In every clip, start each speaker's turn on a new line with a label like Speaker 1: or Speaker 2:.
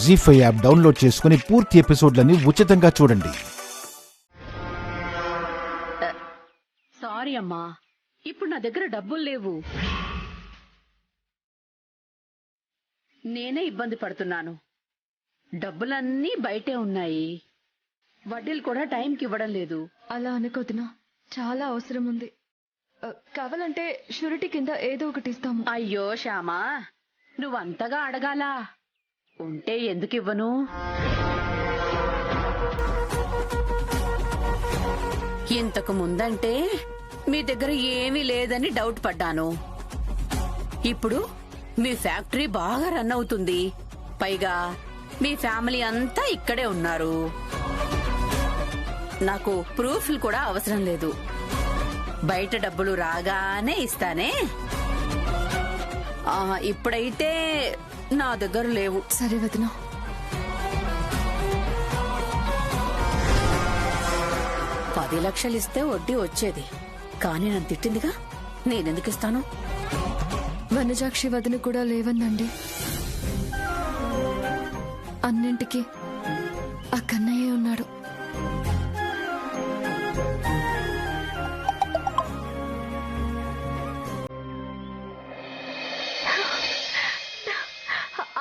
Speaker 1: జీ5 app download చేసుకుని పూర్తి ఎపిసోడ్లని ఉచితంగా చూడండి.
Speaker 2: సారీ అమ్మా, ఇప్పుడు నా దగ్గర డబ్బులు లేవు. నేనే ఇబ్బంది పడుతున్నాను. డబ్బులన్నీ బయటే ఉన్నాయి. వడ్డీలు కూడా టైంకి ఇవ్వడం లేదు.
Speaker 3: అలా అనుకోదునా, చాలా అవసరం ఉంది. కావాలంటే షూరిటీ కింద ఏదో ఒకటి ఇస్తాము.
Speaker 2: అయ్యో శ్యామా, నువ్వంతగా అడగాలా? ఉంటే ఎందుకు ఇవ్వను? ఇంతకు ముందంటే మీ దగ్గర ఏమీ లేదని డౌట్ పడ్డాను. ఇప్పుడు మీ ఫ్యాక్టరీ బాగా రన్ అవుతుంది. పైగా మీ ఫ్యామిలీ అంతా ఇక్కడే ఉన్నారు. నాకు ప్రూఫ్లు కూడా అవసరం లేదు. బయట డబ్బులు రాగానే ఇస్తానే. ఇప్పుడైతే నా దగ్గర లేవు.
Speaker 3: సరే వదినా.
Speaker 2: $10 లక్షలు ఇస్తే వడ్డీ వచ్చేది. కానీ నన్ను తిట్టిందిగా, నేనెందుకు ఇస్తాను?
Speaker 3: వనజాక్షి వదిన కూడా లేవందండి. అన్నింటికి ఆ కన్నయ్య ఉన్నాడు.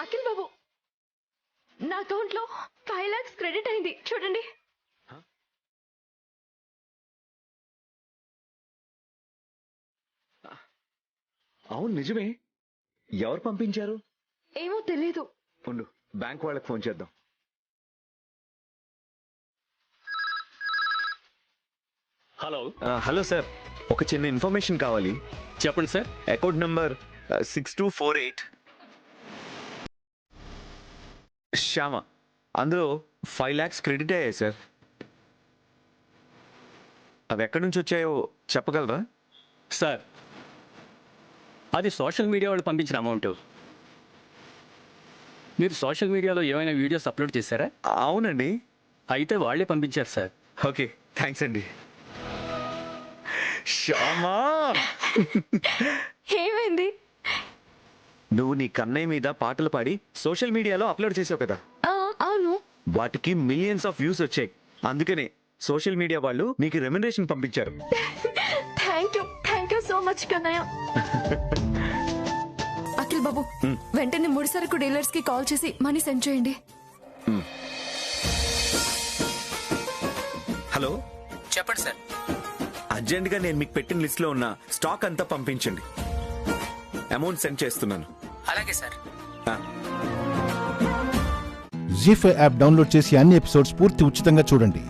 Speaker 3: అఖిల్ బాబు, నా అకౌంట్ లో 5 lakhs క్రెడిట్ అయింది, చూడండి.
Speaker 4: అవును, నిజమే. ఎవరు పంపించారు?
Speaker 3: ఏమో తెలీదు.
Speaker 4: ఉండు, బ్యాంక్ వాళ్ళకి ఫోన్ చేద్దాం.
Speaker 5: హలో.
Speaker 4: హలో సార్, ఒక చిన్న ఇన్ఫర్మేషన్ కావాలి.
Speaker 5: చెప్పండి సార్.
Speaker 4: అకౌంట్ నంబర్ 6248 శ్యామ, అందులో 5 lakhs క్రెడిట్ అయ్యాయి సార్. అవి ఎక్కడి నుంచి వచ్చాయో చెప్పగలరా?
Speaker 5: సార్, అది సోషల్ మీడియా వాళ్ళు పంపించిన అమౌంట్. మీరు సోషల్ మీడియాలో ఏమైనా వీడియోస్ అప్లోడ్ చేశారా?
Speaker 4: అవునండి.
Speaker 5: అయితే వాళ్లే పంపించారు సార్.
Speaker 4: ఓకే, థ్యాంక్స్ అండి. శ్యామా,
Speaker 3: ఏమైంది?
Speaker 4: నువ్వు నీ కన్నయ్య మీద పాటలు పాడి సోషల్ మీడియాలో అప్లోడ్ చేసావు కదా.
Speaker 3: అవును.
Speaker 4: వాటికి మిలియన్స్ ఆఫ్ వ్యూస్ వచ్చాయి. అందుకనే సోషల్ మీడియా వాళ్ళు నీకు రెమ్యునరేషన్ పంపించారు.
Speaker 3: Thank you so much Kannayya. Akhil Babu, వెంటనే ముడి సరుకు డీలర్స్ కి కాల్ చేసి మనీ సెండ్ చేయండి.
Speaker 4: హలో,
Speaker 6: చెప్పండి సార్.
Speaker 4: అర్జెంట్ గా నేను మీకు పెట్టిన లిస్ట్ లో ఉన్న స్టాక్ అంతా పంపించండి. అమౌంట్ సెండ్ చేస్తున్నాను.
Speaker 6: అలాగే సార్.
Speaker 1: జీ5 యాప్ డౌన్లోడ్ చేసి అన్ని ఎపిసోడ్స్ పూర్తి ఉచితంగా చూడండి.